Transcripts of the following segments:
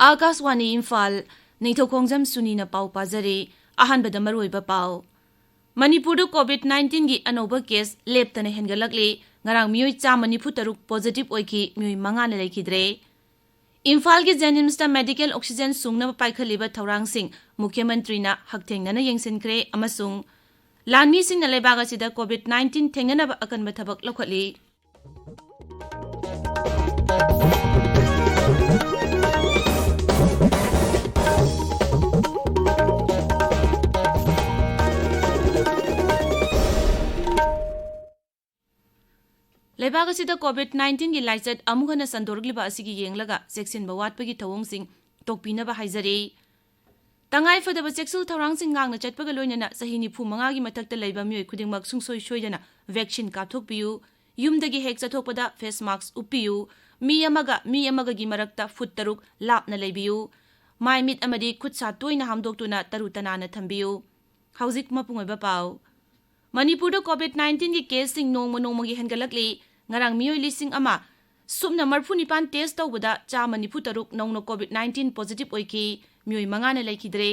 Akaswani Imphal, Ningthoukhongjam Suni na pau pazari, ahanbada maruiba pau. Manipuri COVID-19 gi anoba case leptana hengalakli, ngarang miyoi chamani futaruk positive oiki miyoi mangana laikidre. Imphal gi Jennings medical oxygen sungna paikhaliba thaurang sing Mukhyamantri na haktengnana yengsinkre amasung lanmi sing na lebaga sida COVID-19 tengnana ba akanba thabak lokhatli. Lebaga sida COVID-19 gi laichat amughana sandorgliba asigi yenglaga section bawatpagi thawong tokpina ba haizari. Tangai fadaba sexual thaurang sing ngangna chatpaga loinana sahini phu manga gi mathakta leiba myoi khudingmak sungsoi soidana vaccine kathokpiu yumdagi hek chathokpada face mask uppiu mi amaga gi marakta foot taruk lapna leibiu mai mit amadi khutsa toina hamdoktuna tarutana na thambiu hauzik mapungoiba pau Manipur COVID-19 gi case sing nongmo gi hengalakli ngarang miyoi lising ama sumna marfunipan test tawbada chamani futaruk nongno COVID-19 positive oiki miyoi mangana laikidre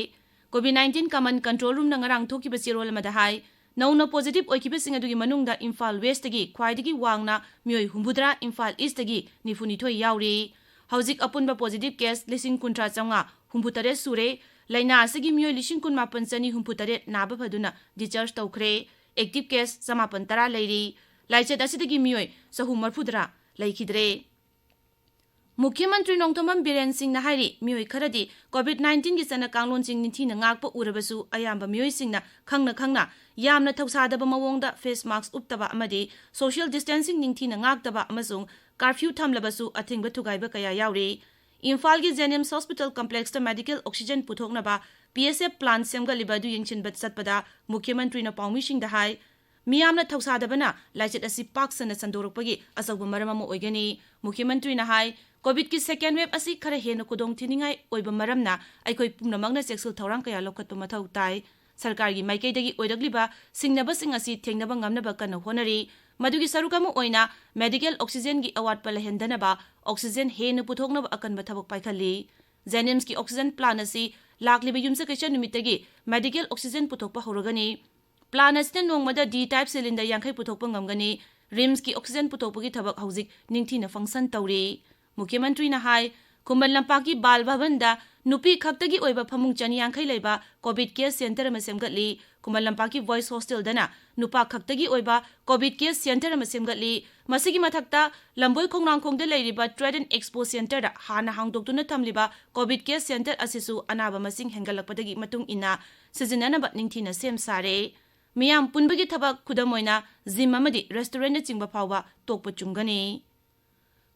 COVID-19 command control room na ngarang thoki basirol madahai nongno positive oiki besing adugi manungda Imphal West gi khwaidigi wangna miyoi humbudra Imphal East gi nifuni thoi yauri hauzik apunba positive case lising kuntra changa humbutare sure laina asigi miyoi lising kun mapan chani humbutare naba phaduna discharge tawkhre active case samapan tara leiri laichet asidagi miyoi sahum marfudra laikidre Mukhyamantri Nongthomam Biren Singh na hairi miyoi kharadi COVID-19 gi sana kanglon sing ninthi na ngakpa urabasu ayamba miyoi sing na khangna yamna thausadaba mawongda face mask uptaba amadi social distancing ninthi na ngaktaba amasung curfew thamlabasu athingba thugaiba kaya yauri Imphal gi Jennings Hospital Complex ta medical oxygen puthoknaba PSF plant semgaliba du yingchinbat satpada Mukhyamantri na paumi sing da hai Miyamna thausadabana laichet asi paksana sandorokpagi asawba maramama oigani Mukhyamantri na hai COVID ki second wave asi khara hena kudong thiningai oiba maramna aikoi pumnamangna sexual thorang kaya lokhatpa mathau tai sarkar gi maikaidagi oiragliba singnaba sing asi thengnaba ngamnaba kana honari madugi sarukama oina medical oxygen gi award pala hendanaba oxygen hena puthoknaba akanba thabak paikhali Jennings ki oxygen plant asi lakliba yumsa kaisa numitagi medical oxygen puthokpa horogani Plan asina nongmada D-type cylinder yangkai puthokpa ngamgani RIMS ki oxygen puthokpagi thabak hauzik ningthina function tawri Mukhyamantri na hai Kumbal Lampaki Bal Bhavanda nupi khaktagi oiba phamung chani yangkai leiba COVID care center ma semgatli Kumbal Lampaki Voice Hostel dana nupa khaktagi oiba COVID care center ma semgatli masigi mathakta Lamboi Khongnangkhongda leiriba Trade and Expo Center da hana hangdoktuna thamliba COVID care center asisu anaba masing hengalakpadagi matung ina sizinanaba ningthina sem sare Miyam punbagi thabak khudamoina gym amadi restaurant chingba phawba tokpa chungani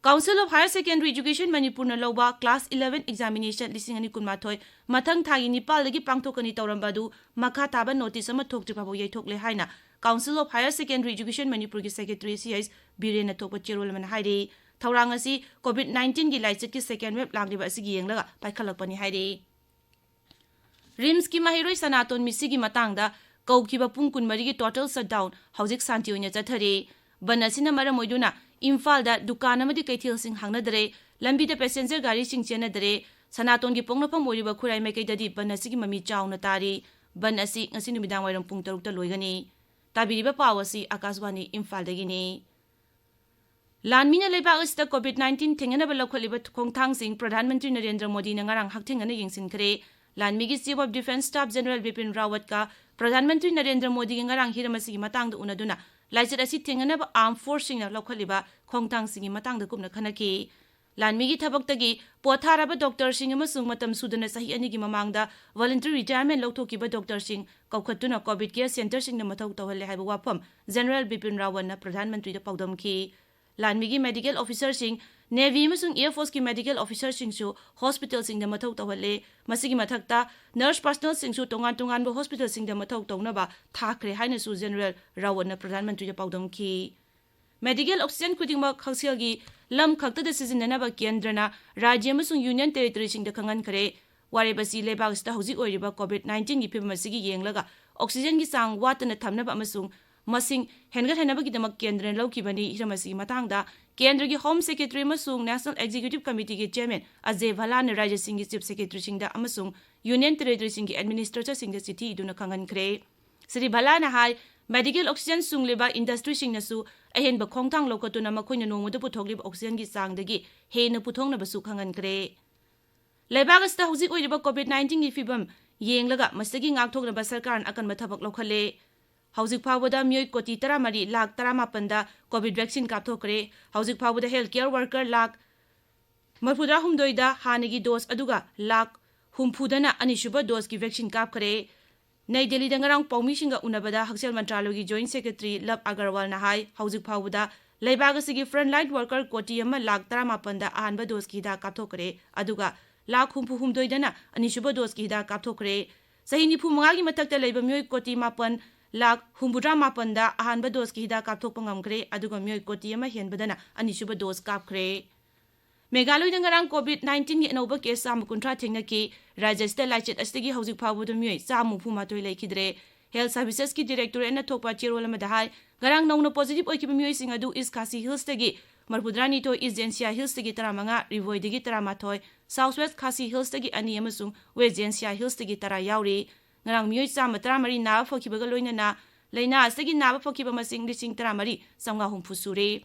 Council of Higher Secondary Education Manipur na lawba class 11 examination lising ani kunmathoi mathang thagi nipal lagi pangthokani tawrambadu makha taba notice ama thokti phabo yaithokle haina Council of Higher Secondary Education Manipur gi secretary CIS Birena thokpa cherol man hairi thaurang asi COVID-19 gi laichet ki second wave lagliba asi gi yenglaga paikhalakpani hairi RIMS ki mahiroi sanaton misigi matangda Kaukiba pungkun marigi total shutdown hauzik santi oina chathari banasina maram oiduna Imphal da dukan amadi kaithil sing hangnadare lambi da passenger gari sing chenadare sanaton gi pongnapam oiriba khurai mekai dadi banasigi mami chauna tari banasi ngasi numidang wairam pung 6 ta loigani tabiriba pawasi Akaswani Imphal dagini Lanmina leibag asta COVID-19 thengana balakholiba khongthang sing Pradhan Mantri Narendra Modi na ngarang hakthengana yengsinkhre Lanmigi Chief of Defence Staff General Bipin Rawat ka Pradhan Mantri Narendra Modi gi ngarang hiramasi matangda unaduna laichet asi thenganaba armed force na lokhaliba khongthang singi matangda kumna khanaki Lanmigi thabaktagi potharaba doctor sing amasung matam sudana sahi ani gi mamangda voluntary retirement loktokiba doctor sing kaukhatuna COVID care center sing na mathau tawhalle haiba wapam General Bipin Rawat na Pradhan Mantri da pawdamki Lanmigi medical officer sing Navy amasung Air Force ki medical officer sing su hospital sing da mathau tawhalle masigi mathakta nurse personnel sing su tongan bo hospital sing da mathau tawnaba thakre haina su General Rawat na Pradhan Mantri da pawdamki Medical oxygen khudingma khangselgi lam khakta da sizinanaba kendrana rajya amasung union territory sing da khangan khare warebasi lebag sta hauzik oiriba COVID-19 gi phimmasigi yenglaga oxygen gi sang watana thamnaba amasung masing hengathanabagidamak kendra laukibani hiramasi matangda Kendragi Home Secretary amasung National Executive Committee ki Chairman Ajay Bhala na Rajya Singh Chief Secretary singda amasung Union Territory singh Administrator singda city iduna khangankre Sri Bhala na hai medical oxygen sungleba industry singnasu ahenba khongthang lokatuna makhoina nongmoda puthokliba oxygen gi sangdagi hena puthongna basu khangankre Leibagasta hujik oiriba COVID-19 gi fibam yenglaga masagi ngakthoknaba sarkaran akanba thabak lokhale Houzik Pawada Myoy Koti Taramari Lak Taramapanda COVID vaccine Kapthokre, Houzik Pawada Healthcare Worker Lak Marpudra Humdoida Hanigi dose Aduga Lak Humpudana Anishuba dose ki vaccine Kapkare, Nay Delhi Dangarang Paumishinga Unabada Haksel Mantralogi Joint Secretary Lab Agarwal Nahai, Houzik Pawada, Leibagasigi Frontline Worker Koti Yama Lak Taramapanda Anba dose ki da Kapthokre, Aduga Lak Humdoidana Anishuba dose ki da Kapthokre, Sahini Pumagi Matakta Leiba Myoy Koti Mapan Lak Humbudra Mapanda Ahanba dose ki hida kapthok pangamkre aduga myoy koti ama henbadana anishuba dose kapkre Meghaloi dangarang COVID-19 gi anoba case sam kuntra thengna ki Rajasthan laichit astigi houzik phawbu myoy samu phuma toi laikidre Health Services ki Director ena thokpa chirol ama dahai garang nongna positive oikiba myoy sing adu East Khasi Hills tagi Marpudrani to East Jensia Hills tagi taramanga Rivoi dagi taramathoi Southwest Khasi Hills tagi ani amasung West Jensia Hills tagi tara yauri Ngarang myoy sama taramari naba phokibaga loinana laina asagi naba phokiba masing lising taramari samga humpu sure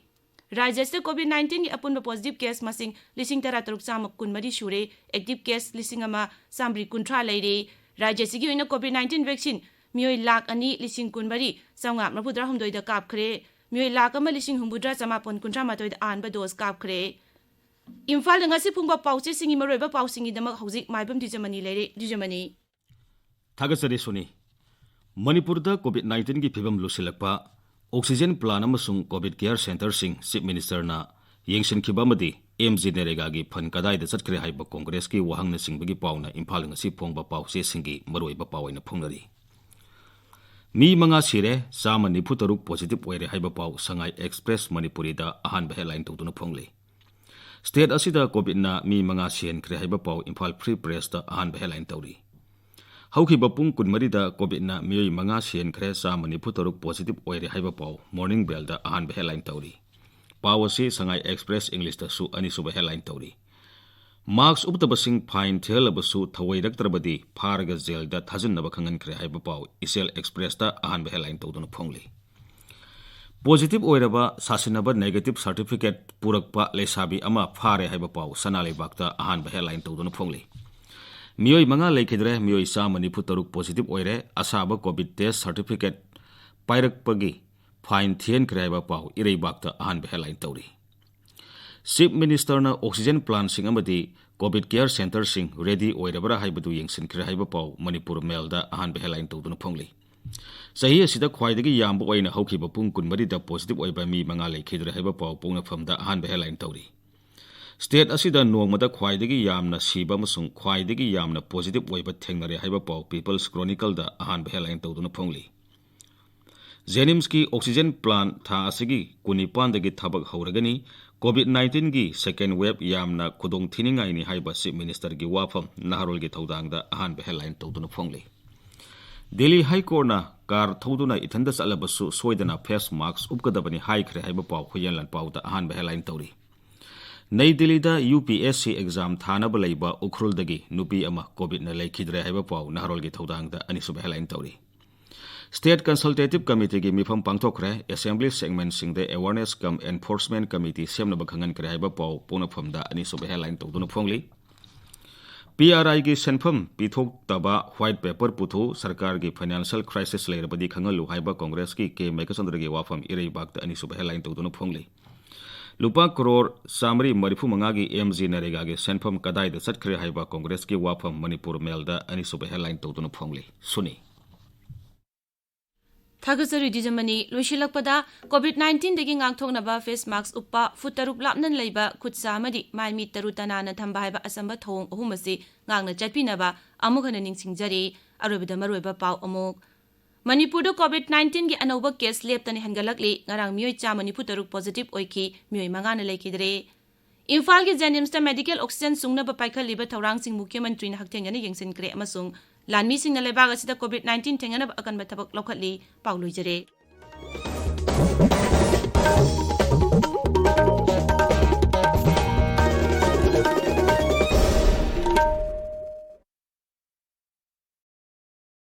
Rajasthan COVID-19 gi apunba positive case masing lising tara taruk sama kunmari sure active case lising ama sambri kuntra leire Rajasthan gi oina COVID-19 vaccine myoy lak ani lising kunmari samga mapudra humdoida kapkhre myoy lak ama lising humbudra samapon kuntra matoida anba dose kapkhre Imphal ngasi phungba pauche singi maroiba pausingi damak hauzik maibam Dwijamani leire Dwijamani Thagasari Suni Manipur da COVID-19 ki phibam lusilakpa oxygen plan amasung COVID care center sing Chief Minister na yengshin khibamadi MG Nerega gi phan kadai da chatkre haiba Congress ki wahang na singbagi pauna Imphal ngasi phongba pause singi maroi ba pawaina phongnari Mi manga sire sama nifu taruk positive oire haiba paw Sangai Express Manipuri da ahan ba headline tuduna phongli State asida COVID na mi manga sien kre haiba paw Imphal Free Press da ahan ba headline tawri Hauki bapung kunmari da COVID na miyoi manga sien kre sa manipu taruk positive oire haiba paw Morning Bell da ahan ba headline tawri Pawasi Sangai Express English da su ani suba headline tawri Marks ubtabasing fine thelabasu thawairak trabadi pharaga jail da thajin naba khangan kre haiba paw Isel Express da ahan ba headline tawduna phongli Positive oiraba sasinaba negative certificate purakpa lesabi ama phare haiba paw sanalai bakta ahan ba headline tawduna phongli Miyoi manga laikidre miyoi sa manipu taruk positive oire asaba COVID test certificate pairak pagi fine thien kraiba paw irei bakta ahan ba headline tawri Chief Minister na oxygen plant sing amadi COVID care center sing ready oirabara haibadu yengsin kraiba paw Manipur Mail da ahan ba headline tawduna phongli Sahi asida khwaidagi yamba oina haukiba pung kunmari da positive oiba mi manga laikidre haiba paw pungna famda ahan ba headline tawri State asida nongmada khwaidagi yamna siba masung khwaidagi yamna positive oiba thengnare haiba paw People's Chronicle da ahan ba headline tawduna phongli Jenims ki oxygen plant tha asigi kunipan dagi thabak hauragani COVID-19 gi second wave yamna khudong thiningai ni haiba Chief Minister gi wafam naharol gi thodang da ahan ba headline tawduna phongli Delhi High Court na kar thoduna ithanda salabasu soidana face marks upkadabani high khre haiba paw khoyanlan paw da ahan ba headline tawri Nai Delhi da UPSC exam thana balaiba ukhrul dagi nupi ama COVID na laikidre haiba paw naharol gi thodang da ani suba headline tawri State Consultative Committee gi mifam pangthokre Assembly segment sing the Awareness cum Enforcement Committee semna bakhangan kre haiba paw pona famda ani suba headline tawduna phongli PRI gi senfam pithok taba white paper puthu sarkar gi financial crisis leirabadi khangalu haiba Congress ki ke mekasandra gi wafam irei bakta ani suba headline tawduna phongli Lupa crore samari marifu mangagi MG Nerega gi senfam kadai da chatkre haiba Congress ki wafam Manipur Mail da ani suba headline tawduna phongli Suni Thagasari Dwijamani loisilakpada COVID-19 dagi ngangthoknaba face mask uppa futaruk lapnan leiba khutsa amadi maimi tarutana na thamba haiba asamba thong ahumasi ngangna chatpinaba amukhana ningsingjari arobida maroiba paw amuk Manipur da COVID-19 gi anoba case leptani hangalakli ngarang miyoi cha Manipur taruk positive oiki miyoi mangana laikidre Imphal gi Jenims ta medical oxygen sungna ba paikha liba thawrang sing Mukhyamantri na hakthengana yengsin kre amasung Lanmi sing na lebag asida COVID-19 thengana akan ba thabak lokhatli pauloi jare ꯍꯥꯏꯔꯤ